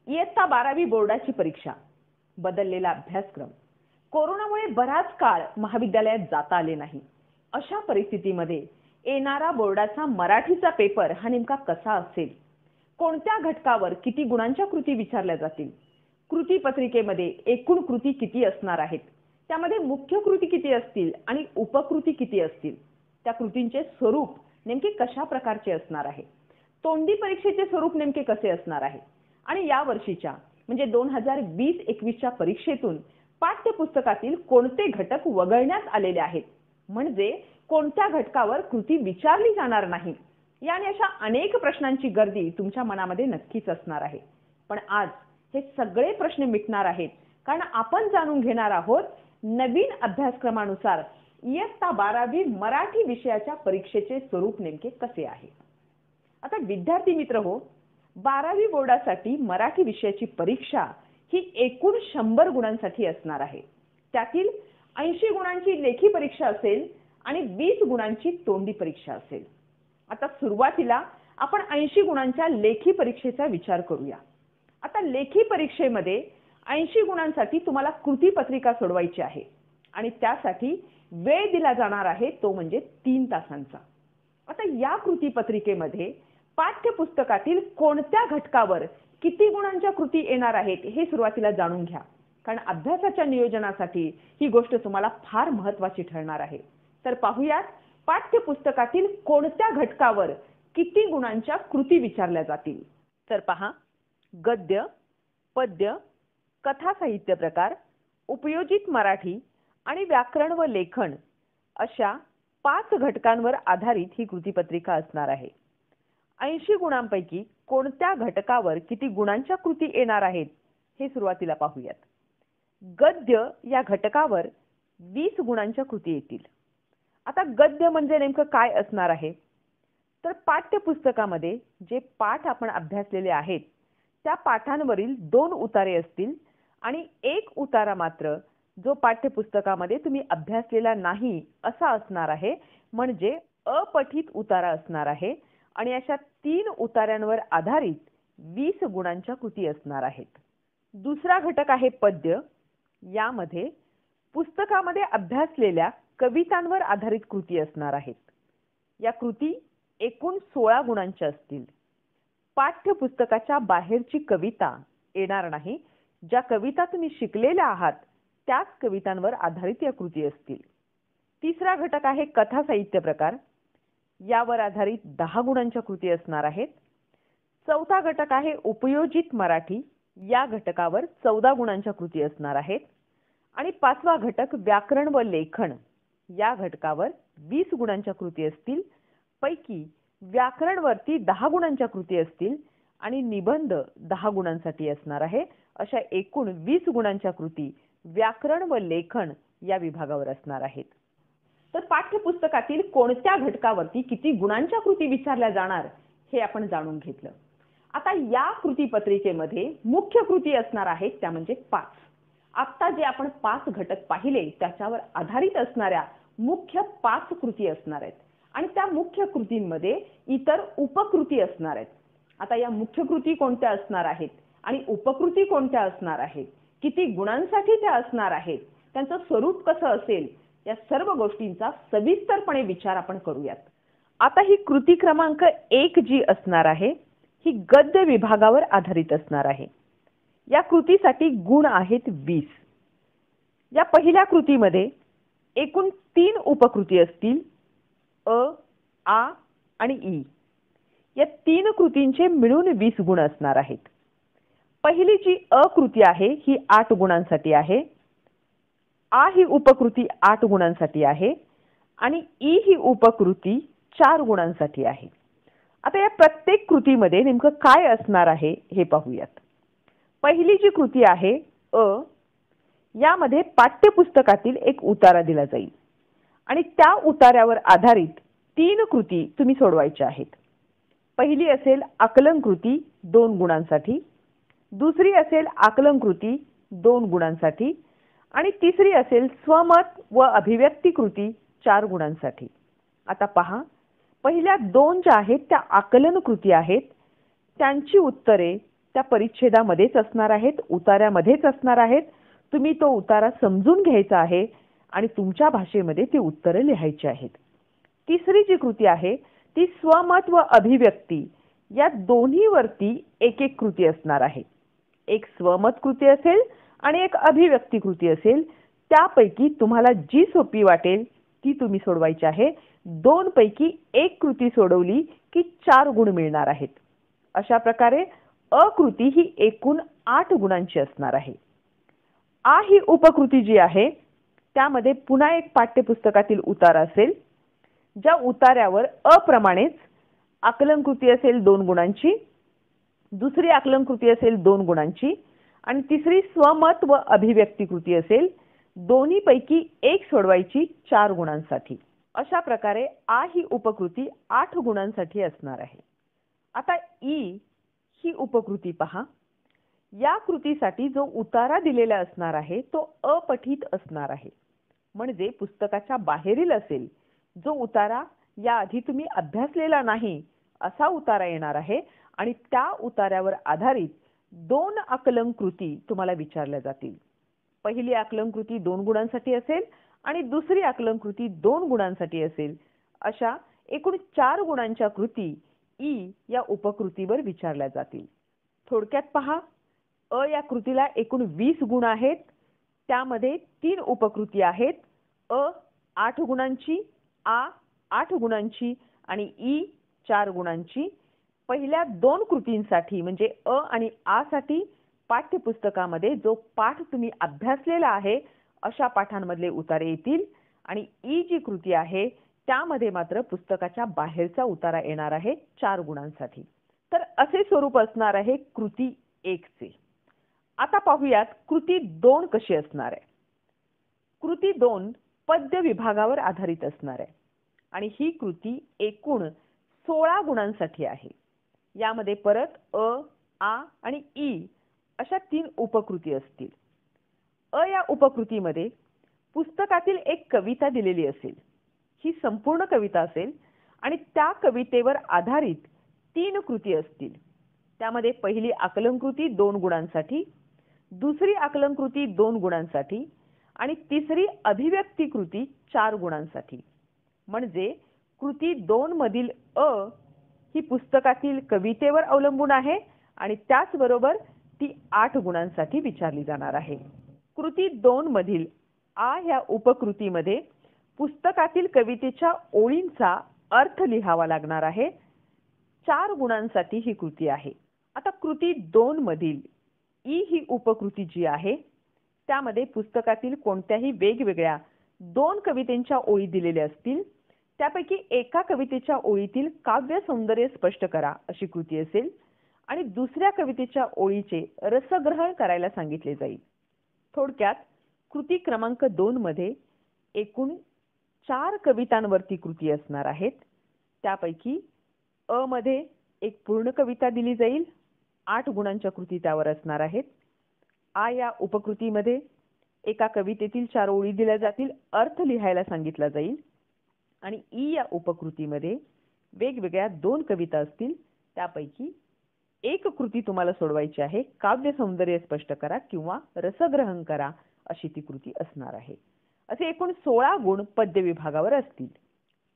इयत्ता 12वी बोर्डाची परीक्षा, बदललेला अभ्यासक्रम, कोरोनामुळे बराच काळ महाविद्यालयात जाता आले नाही. अशा परिस्थितीमध्ये येणारा बोर्डाचा मराठीचा पेपर हा नेमका कसा असेल? कोणत्या घटकावर किती गुणांच्या कृती विचारल्या जातील? कृती पत्रिकेमध्ये एकूण कृती किती असणार आहेत? त्यामध्ये मुख्य कृती किती असतील आणि उपकृती किती असतील? त्या कृतींचे स्वरूप नेमके कशा प्रकारचे असणार आहे? तोंडी परीक्षेचे स्वरूप नेमके कसे असणार आहे? आणि या वर्षीच्या म्हणजे 2020-21च्या परीक्षेतून पाठ्यपुस्तकातील कोणते घटक वगळण्यात आलेले आहेत? म्हणजे कोणत्या घटकावर कृती विचारली जाणार नाही? याने अशा अनेक प्रश्नांची गर्दी तुमच्या मनामध्ये नक्कीच असणार आहे. पण आज हे सगळे प्रश्न मिटणार आहेत, कारण आपण जाणून घेणार आहोत नवीन अभ्यासक्रमानुसार इयत्ता 12वी मराठी विषयाच्या परीक्षेचे स्वरूप नेमके कसे आहे. आता विद्यार्थी मित्र हो, 12वी बोर्डासाठी मराठी विषयाची परीक्षा ही एकूण 100 गुणांसाठी असणार आहे. त्यातील 80 गुणांची लेखी परीक्षा असेल आणि 20 गुणांची तोंडी परीक्षा असेल. आता सुरुवातीला आपण 80 गुणांच्या लेखी परीक्षेचा विचार करूया. आता लेखी परीक्षेमध्ये 80 गुणांसाठी तुम्हाला कृती पत्रिका सोडवायची आहे आणि त्यासाठी वेळ दिला जाणार आहे तो म्हणजे 3 तासांचा. आता या कृती पत्रिकेमध्ये पाठ्यपुस्तकातील कोणत्या घटकावर किती गुणांच्या कृती येणार आहेत हे सुरुवातीला जाणून घ्या, कारण अभ्यासाच्या नियोजनासाठी ही गोष्ट तुम्हाला फार महत्त्वाची ठरणार आहे. तर पाहूयात पाठ्यपुस्तकातील कोणत्या घटकावर किती गुणांच्या कृती विचारल्या जातील. तर पहा, गद्य, पद्य, कथा साहित्य प्रकार, उपयोजित मराठी आणि व्याकरण व लेखन अशा 5 घटकांवर आधारित ही कृतीपत्रिका असणार आहे. 80 गुणांपैकी कोणत्या घटकावर किती गुणांच्या कृती येणार आहेत हे सुरुवातीला पाहूयात. गद्य या घटकावर 20 गुणांच्या कृती येतील. आता गद्य म्हणजे नेमकं काय असणार आहे? तर पाठ्यपुस्तकामध्ये जे पाठ आपण अभ्यासलेले आहेत त्या पाठांवरील 2 उतारे असतील आणि एक उतारा मात्र जो पाठ्यपुस्तकामध्ये तुम्ही अभ्यासलेला नाही असा असणार आहे, म्हणजे अपठित उतारा असणार आहे. आणि अशा 3 उतार्यांवर आधारित 20 गुणांच्या कृती असणार आहेत. दुसरा घटक आहे पद्य. यामध्ये पुस्तकामध्ये अभ्यासलेल्या कवितांवर आधारित कृती असणार आहेत. या कृती एकूण 16 गुणांच्या असतील. पाठ्यपुस्तकाच्या बाहेरची कविता येणार नाही. ज्या कविता तुम्ही शिकलेल्या आहात त्याच कवितांवर आधारित या कृती असतील. तिसरा घटक आहे कथा साहित्य प्रकार. यावर आधारित 10 गुणांच्या कृती असणार आहेत. चौथा घटक आहे उपयोजित मराठी. या घटकावर 14 गुणांच्या कृती असणार आहेत. आणि 5वा घटक व्याकरण व लेखन. या घटकावर 20 गुणांच्या कृती असतील. पैकी व्याकरणवरती 10 गुणांच्या कृती असतील आणि निबंध 10 गुणांसाठी असणार आहे. अशा एकूण 20 गुणांच्या कृती व्याकरण व लेखन या विभागावर असणार आहेत. तर पाठ्यपुस्तकातील कोणत्या घटकावरती किती गुणांच्या कृती विचारल्या जाणार हे आपण जाणून घेतलं. आता या कृती पत्रिकेमध्ये मुख्य कृती असणार आहेत त्या म्हणजे 5. आता जे आपण 5 घटक पाहिले त्याच्यावर आधारित असणाऱ्या मुख्य 5 कृती असणार आहेत आणि त्या मुख्य कृतींमध्ये इतर उपकृती असणार आहेत. आता या मुख्य कृती कोणत्या असणार आहेत आणि उपकृती कोणत्या असणार आहेत, किती गुणांसाठी त्या असणार आहेत, त्यांचं स्वरूप कसं असेल, या सर्व गोष्टींचा सविस्तरपणे विचार आपण करूयात. आता ही कृती क्रमांक 1 जी असणार आहे ही गद्य विभागावर आधारित असणार आहे. या कृतीसाठी गुण आहेत 20. या पहिल्या कृतीमध्ये एकूण 3 उपकृती असतील, अ, आ आणि ई. या 3 कृतींचे मिळून 20 गुण असणार आहेत. पहिली जी अ कृती आहे ही 8 गुणांसाठी आहे. आ ही उपकृती 8 गुणांसाठी आहे आणि ई ही उपकृती 4 गुणांसाठी आहे. आता या प्रत्येक कृतीमध्ये नेमकं काय असणार आहे हे पाहूयात. पहिली जी कृती आहे अ, यामध्ये पाठ्यपुस्तकातील एक उतारा दिला जाईल आणि त्या उतार्यावर आधारित 3 कृती तुम्ही सोडवायच्या आहेत. पहिली असेल आकलन कृती 2 गुणांसाठी, दुसरी असेल आकलन कृती 2 गुणांसाठी आणि तिसरी असेल स्वमत व अभिव्यक्ती कृती 4 गुणांसाठी. आता पहा, पहिल्या 2 ज्या आहेत त्या आकलन कृती आहेत. त्यांची उत्तरे त्या परिच्छेदामध्येच असणार आहेत, उतार्यामध्येच असणार आहेत. तुम्ही तो उतारा समजून घ्यायचा आहे आणि तुमच्या भाषेमध्ये ती उत्तरं लिहायची आहेत. तिसरी जी कृती आहे ती स्वमत व अभिव्यक्ती या दोन्हीवरती एक एक कृती असणार आहे. एक स्वमत कृती असेल आणि एक अभिव्यक्ती कृती असेल. त्यापैकी तुम्हाला जी सोपी वाटेल ती तुम्ही सोडवायची आहे. 2 पैकी एक कृती सोडवली की 4 गुण मिळणार आहेत. अशा प्रकारे अकृती ही एकूण 8 गुणांची असणार आहे. आ ही उपकृती जी आहे त्यामध्ये पुन्हा एक पाठ्यपुस्तकातील उतारा असेल. ज्या उतार्यावर अप्रमाणेच आकलन कृती असेल 2 गुणांची, दुसरी आकलन कृती असेल 2 गुणांची आणि तिसरी स्वमत व अभिव्यक्ती कृती असेल. दोन्हीपैकी एक सोडवायची 4 गुणांसाठी. अशा प्रकारे आ ही उपकृती 8 गुणांसाठी असणार आहे. आता ई ही उपकृती पहा. या कृतीसाठी जो उतारा दिलेला असणार आहे तो अपठित असणार आहे. म्हणजे पुस्तकाच्या बाहेरील असेल. जो उतारा याआधी तुम्ही अभ्यासलेला नाही असा उतारा येणार आहे आणि त्या उतार्यावर आधारित 2 आकलन कृती तुम्हाला विचारल्या जातील. पहिली आकलन कृती 2 गुणांसाठी असेल आणि दुसरी आकलन कृती 2 गुणांसाठी असेल. अशा एकूण 4 गुणांच्या कृती ई या उपकृतीवर विचारल्या जातील. थोडक्यात पहा, अ या कृतीला एकूण 20 गुण आहेत. त्यामध्ये 3 उपकृती आहेत. अ 8 गुणांची, आ 8 गुणांची आणि ई 4 गुणांची. पहिल्या 2 कृतींसाठी म्हणजे अ आणि आ साठी पाठ्यपुस्तकामध्ये जो पाठ तुम्ही अभ्यासलेला आहे अशा पाठांमधले उतारे येतील आणि ई जी कृती आहे त्यामध्ये मात्र पुस्तकाच्या बाहेरचा उतारा येणार आहे 4 गुणांसाठी. तर असे स्वरूप असणार आहे कृती 1 चे. आता पाहूयात कृती 2 कशी असणार आहे. कृती 2 पद्य विभागावर आधारित असणार आहे आणि ही कृती एकूण 16 गुणांसाठी आहे. यामध्ये परत अ, आ आणि ई अशा 3 उपकृती असतील. अ या उपकृतीमध्ये पुस्तकातील एक कविता दिलेली असेल. ही संपूर्ण कविता असेल आणि त्या कवितेवर आधारित 3 कृती असतील. त्यामध्ये पहिली आकलन कृती 2 गुणांसाठी, दुसरी आकलन कृती 2 गुणांसाठी आणि तिसरी अभिव्यक्ती कृती 4 गुणांसाठी. म्हणजे कृती 2 मधील अ ही पुस्तकातील कवितेवर अवलंबून आहे आणि त्याचबरोबर ती 8 गुणांसाठी विचारली जाणार आहे. कृती 2 मधील आ ह्या उपकृतीमध्ये पुस्तकातील कवितेच्या ओळींचा अर्थ लिहावा लागणार आहे. 4 गुणांसाठी ही कृती आहे. आता कृती 2 मधील ई ही उपकृती जी आहे त्यामध्ये पुस्तकातील कोणत्याही वेगवेगळ्या 2 कवितेच्या ओळी दिलेल्या असतील. त्यापैकी एका कवितेच्या ओळीतील काव्य सौंदर्य स्पष्ट करा अशी कृती असेल आणि दुसऱ्या कवितेच्या ओळीचे रसग्रहण करायला सांगितले जाईल. थोडक्यात कृती क्रमांक 2 मध्ये एकूण 4 कवितांवरती कृती असणार आहेत. त्यापैकी अ मध्ये एक पूर्ण कविता दिली जाईल. 8 गुणांच्या कृती त्यावर असणार आहेत. आ या उपकृतीमध्ये एका कवितेतील 4 ओळी दिल्या जातील, अर्थ लिहायला सांगितला जाईल आणि ई या उपकृतीमध्ये वेगवेगळ्या 2 कविता असतील. त्यापैकी एक कृती तुम्हाला सोडवायची आहे. काव्य सौंदर्य स्पष्ट करा किंवा रसग्रहण करा अशी ती कृती असणार आहे. असे एकूण 16 गुण पद्य विभागावर असतील.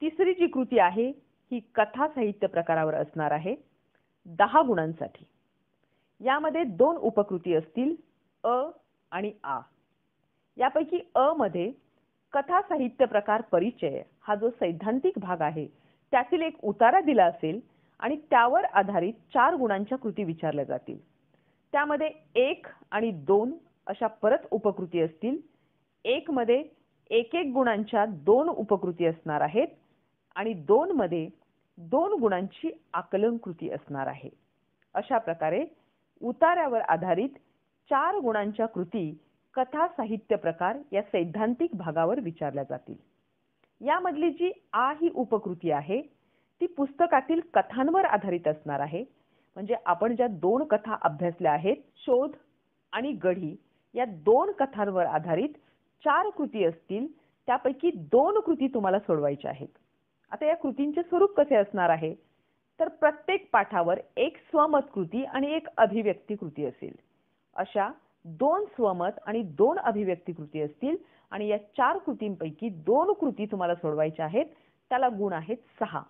तिसरी जी कृती आहे ही कथा साहित्य प्रकारावर असणार आहे 10 गुणांसाठी. यामध्ये 2 उपकृती असतील अ आणि आ. यापैकी अ मध्ये कथा साहित्य प्रकार परिचय हा जो सैद्धांतिक भाग आहे त्यातील एक उतारा दिला असेल आणि त्यावर आधारित 4 गुणांच्या कृती विचारल्या जातील. त्यामध्ये 1 आणि 2 अशा परत उपकृती असतील. 1 मध्ये 1-1 गुणांच्या 2 उपकृती असणार आहेत आणि 2 मध्ये 2 गुणांची आकलन कृती असणार आहे. अशा प्रकारे उतार्यावर आधारित 4 गुणांच्या कृती कथा साहित्य प्रकार या सैद्धांतिक भागावर विचारल्या जातील. यामधली जी आ ही उपकृती आहे ती पुस्तकातील कथांवर आधारित असणार आहे. म्हणजे आपण ज्या 2 कथा अभ्यासल्या आहेत, शोध आणि गढी, या 2 कथांवर आधारित 4 कृती असतील. त्यापैकी 2 कृती तुम्हाला सोडवायच्या आहेत. आता या कृतींचे स्वरूप कसे असणार आहे तर प्रत्येक पाठावर एक स्वमत कृती आणि एक अभिव्यक्ती कृती असेल. अशा 2 स्वमत आणि 2 अभिव्यक्ती कृती असतील आणि या 4 कृतींपैकी 2 कृती तुम्हाला सोडवायच्या आहेत. त्याला गुण आहेत 6.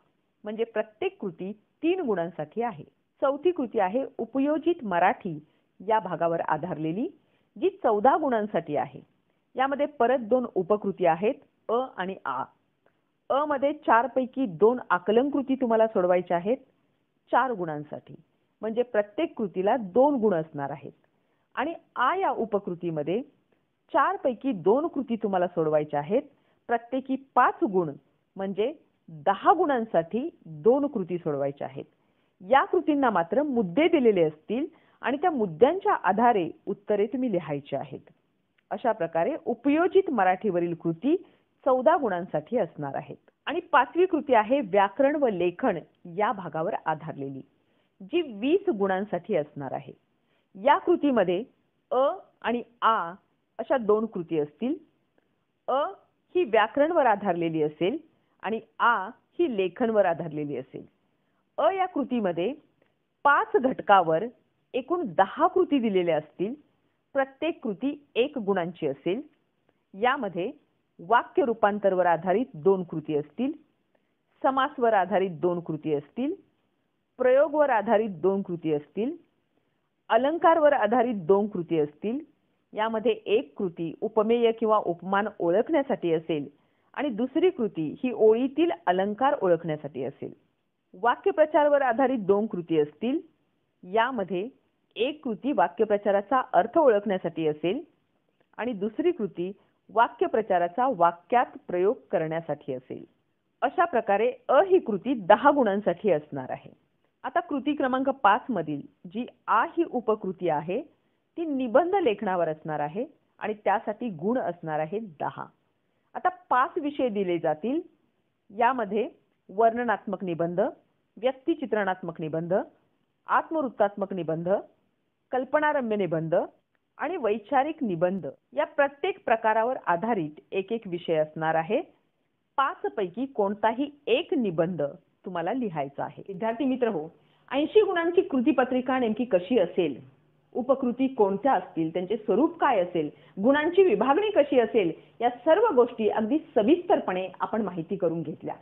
म्हणजे प्रत्येक कृती 3 गुणांसाठी आहे. चौथी कृती आहे उपयोजित मराठी या भागावर आधारलेली, जी 14 गुणांसाठी आहे. यामध्ये परत 2 उपकृती आहेत, अ आणि आ. अ मध्ये 4 पैकी 2 आकलन कृती तुम्हाला सोडवायच्या आहेत 4 गुणांसाठी. म्हणजे प्रत्येक कृतीला 2 गुण असणार आहेत. आणि आ या उपकृतीमध्ये 4 पैकी 2 कृती तुम्हाला सोडवायच्या आहेत, प्रत्येकी 5 गुण. म्हणजे 10 गुणांसाठी 2 कृती सोडवायच्या आहेत. या कृतींना मात्र मुद्दे दिलेले असतील आणि त्या मुद्द्यांच्या आधारे उत्तरे तुम्ही लिहायची आहेत. अशा प्रकारे उपयोजित मराठीवरील कृती 14 गुणांसाठी असणार आहेत. आणि 5वी कृती आहे व्याकरण व लेखन या भागावर आधारलेली, जी 20 गुणांसाठी असणार आहे. या कृतीमध्ये अ आणि आ अशा 2 कृती असतील. अ ही व्याकरणवर आधारलेली असेल आणि आ ही लेखनवर आधारलेली असेल. अ या कृतीमध्ये 5 घटकावर एकूण 10 कृती दिलेल्या असतील. प्रत्येक कृती 1 गुणांची असेल. यामध्ये वाक्य रूपांतरवर आधारित 2 कृती असतील, समासवर आधारित 2 कृती असतील, प्रयोगवर आधारित 2 कृती असतील, अलंकारवर आधारित 2 कृती असतील. यामध्ये एक कृती उपमेय किंवा उपमान ओळखण्यासाठी असेल आणि दुसरी कृती ही ओळीतील अलंकार ओळखण्यासाठी असेल. वाक्यप्रचारावर आधारित 2 कृती असतील. यामध्ये एक कृती वाक्यप्रचाराचा अर्थ ओळखण्यासाठी असेल आणि दुसरी कृती वाक्यप्रचाराचा वाक्यात प्रयोग करण्यासाठी असेल. अशा प्रकारे अ ही कृती 10 गुणांसाठी असणार आहे. आता कृती क्रमांक 5 मधील जी आ ही उपकृती आहे ती निबंध लेखनावर असणार आहे आणि त्यासाठी गुण असणार आहेत 10. आता 5 विषय दिले जातील. यामध्ये वर्णनात्मक निबंध, व्यक्तिचित्रणात्मक निबंध, आत्मवृत्तात्मक निबंध, कल्पनारम्य निबंध आणि वैचारिक निबंध या प्रत्येक प्रकारावर आधारित एक एक विषय असणार आहे. 5 पैकी कोणताही एक निबंध तुम्हाला लिहायचा आहे. विद्यार्थी मित्रहो, 80 गुणांची कृतीपत्रिका नेमकी कशी असेल, उपकृती कोणत्या असतील, त्यांचे स्वरूप काय असेल, गुणांची विभागणी कशी असेल, या सर्व गोष्टी अगदी सविस्तरपणे आपण माहिती करून घेतल्या.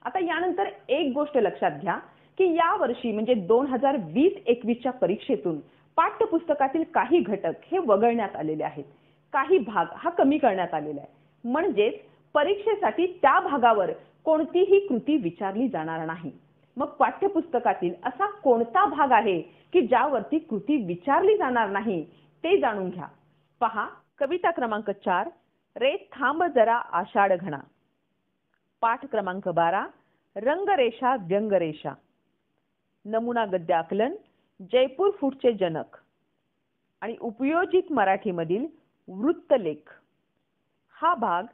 आता यानंतर एक गोष्ट लक्षात घ्या की या वर्षी म्हणजे 2020-21च्या परीक्षेतून पाठ्यपुस्तकातील काही घटक हे वगळण्यात आलेले आहेत. काही भाग हा कमी करण्यात आलेला आहे. म्हणजेच परीक्षेसाठी त्या भागावर कोणतीही कृती विचारली जाणार नाही. मग पाठ्यपुस्तकातील असा कोणता भाग आहे की ज्यावरती कृती विचारली जाणार नाही ते जाणून घ्या. पहा कविता क्रमांक 4 रे थांब जरा आषाढ घणा. पाठ क्रमांक 12 रंगरेषा व्यंगरेषा. नमुना गद्य आकलन जयपूर फूटचे जनक आणि उपयोजित मराठीमधील वृत्तलेख. हा भाग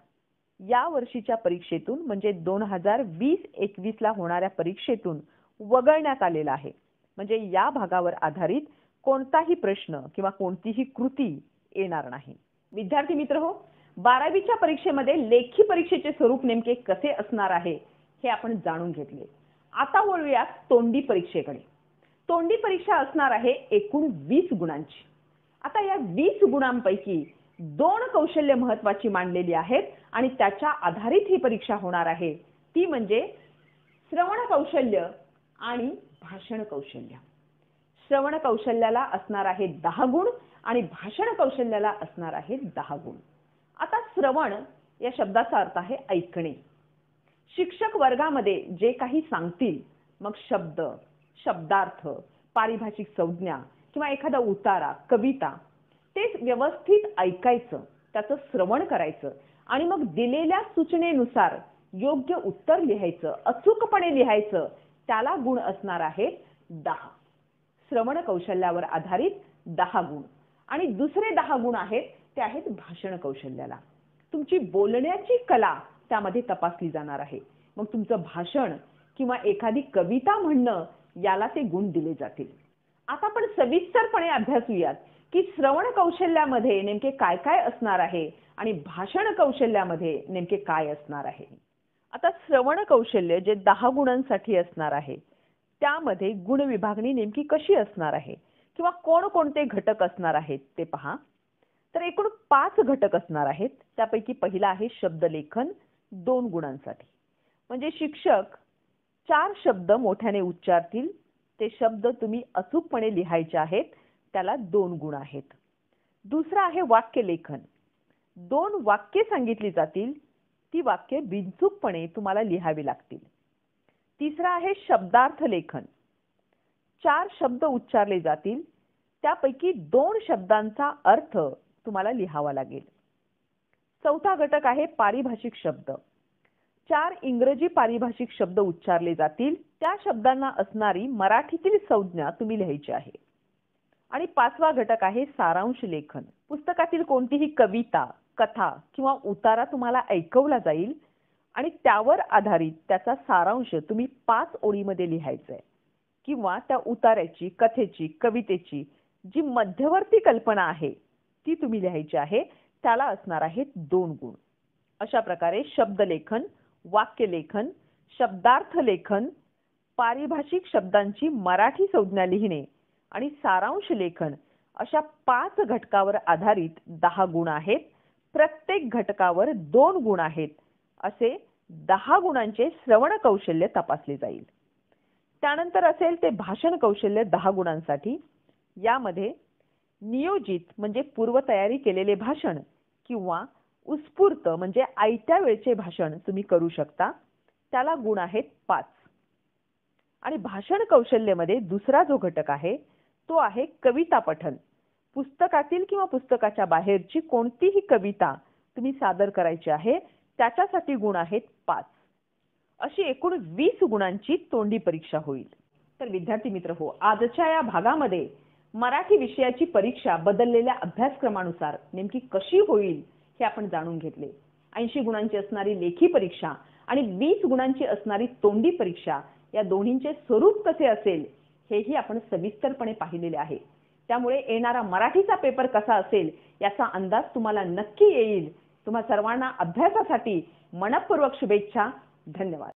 या वर्षीच्या परीक्षेतून म्हणजे 2020-21ला होणाऱ्या परीक्षेतून वगळण्यात आलेला आहे. म्हणजे या भागावर आधारित कोणताही प्रश्न किंवा कोणतीही कृती येणार नाही. विद्यार्थी मित्रहो, 12वीच्या परीक्षेमध्ये लेखी परीक्षेचे स्वरूप नेमके कसे असणार आहे हे आपण जाणून घेतले. आता वळूयात तोंडी परीक्षेकडे. तोंडी परीक्षा असणार आहे एकूण 20 गुणांची. आता या 20 गुणांपैकी 2 कौशल्य महत्त्वाची मानलेली आहेत आणि त्याच्या आधारित ही परीक्षा होणार आहे. ती म्हणजे श्रवण कौशल्य आणि भाषण कौशल्य. श्रवण कौशल्याला असणार आहे 10 गुण आणि भाषण कौशल्याला असणार आहे 10 गुण. आता श्रवण या शब्दाचा अर्थ आहे ऐकणे. शिक्षक वर्गामध्ये जे काही सांगतील, मग शब्द, शब्दार्थ, पारिभाषिक संज्ञा किंवा एखादा उतारा, कविता, ते व्यवस्थित ऐकायचं, त्याचं श्रवण करायचं आणि मग दिलेल्या सूचनेनुसार योग्य उत्तर लिहायचं, अचूकपणे लिहायचं. त्याला गुण असणार आहेत 10. श्रवण कौशल्यावर आधारित 10 गुण. आणि दुसरे 10 गुण आहेत ते आहेत भाषण कौशल्याला. तुमची बोलण्याची कला त्यामध्ये तपासली जाणार आहे. मग तुमचं भाषण किंवा एखादी कविता म्हणणं याला ते गुण दिले जातील. आता आपण सविस्तरपणे अभ्यासूयात की श्रवण कौशल्यामध्ये नेमके काय काय असणार आहे आणि भाषण कौशल्यामध्ये नेमके काय असणार आहे. आता श्रवण कौशल्य जे 10 गुणांसाठी असणार आहे त्यामध्ये गुण विभागणी नेमकी कशी असणार आहे किंवा कोणकोणते घटक असणार आहेत ते पहा. तर एकूण 5 घटक असणार आहेत. त्यापैकी पहिला आहे शब्दलेखन 2 गुणांसाठी. म्हणजे शिक्षक 4 शब्द मोठ्याने उच्चारतील, ते शब्द तुम्ही अचूकपणे लिहायचे आहेत, त्याला 2 गुण आहेत. दुसरा आहे वाक्यलेखन. 2 वाक्ये सांगितली जातील, ती वाक्ये बिनचूकपणे तुम्हाला लिहावी लागतील. तिसरा आहे शब्दार्थ लेखन. 4 शब्द उच्चारले जातील, त्यापैकी 2 शब्दांचा अर्थ तुम्हाला लिहावा लागेल. चौथा घटक आहे पारिभाषिक शब्द. 4 इंग्रजी पारिभाषिक शब्द उच्चारले जातील, त्या शब्दांना असणारी मराठीतील संज्ञा तुम्ही लिहायची आहे. आणि 5वा घटक आहे सारांश लेखन. पुस्तकातील कोणतीही कविता, कथा किंवा उतारा तुम्हाला ऐकवला जाईल आणि त्यावर आधारित त्याचा सारांश तुम्ही 5 ओळीमध्ये लिहायचा आहे. किंवा त्या उतार्याची, कथेची, कवितेची जी मध्यवर्ती कल्पना आहे ती तुम्ही लिहायची आहे. त्याला असणार आहेत 2 गुण. अशा प्रकारे शब्दलेखन, वाक्यलेखन, शब्दार्थ लेखन, पारिभाषिक शब्दांची मराठी संज्ञा लिहिणे आणि सारांश लेखन अशा 5 घटकावर आधारित 10 गुण आहेत. प्रत्येक घटकावर 2 गुण आहेत. असे 10 गुणांचे श्रवण कौशल्य तपासले जाईल. त्यानंतर असेल ते भाषण कौशल्य 10 गुणांसाठी. यामध्ये नियोजित म्हणजे पूर्वतयारी केलेले भाषण किंवा उत्स्फूर्त म्हणजे आयत्या वेळचे भाषण तुम्ही करू शकता. त्याला गुण आहेत 5. आणि भाषण कौशल्यमध्ये दुसरा जो घटक आहे तो आहे कविता पठण. पुस्तकातील किंवा पुस्तकाच्या बाहेरची कोणतीही कविता तुम्ही सादर करायची आहे, त्याच्यासाठी गुण आहेत 5. अशी एकूण 20 गुणांची तोंडी परीक्षा होईल. तर विद्यार्थी मित्र हो, आजच्या या भागामध्ये मराठी विषयाची परीक्षा बदललेल्या अभ्यासक्रमानुसार नेमकी कशी होईल हे आपण जाणून घेतले. 80 गुणांची असणारी लेखी परीक्षा आणि 20 गुणांची असणारी तोंडी परीक्षा या दोन्हींचे स्वरूप कसे असेल हेही आपण सविस्तरपणे पाहिलेले आहे. त्यामुळे येणारा मराठीचा पेपर कसा असेल याचा अंदाज तुम्हाला नक्की येईल. तुम्हा सर्वांना अभ्यासासाठी मनपूर्वक शुभेच्छा. धन्यवाद.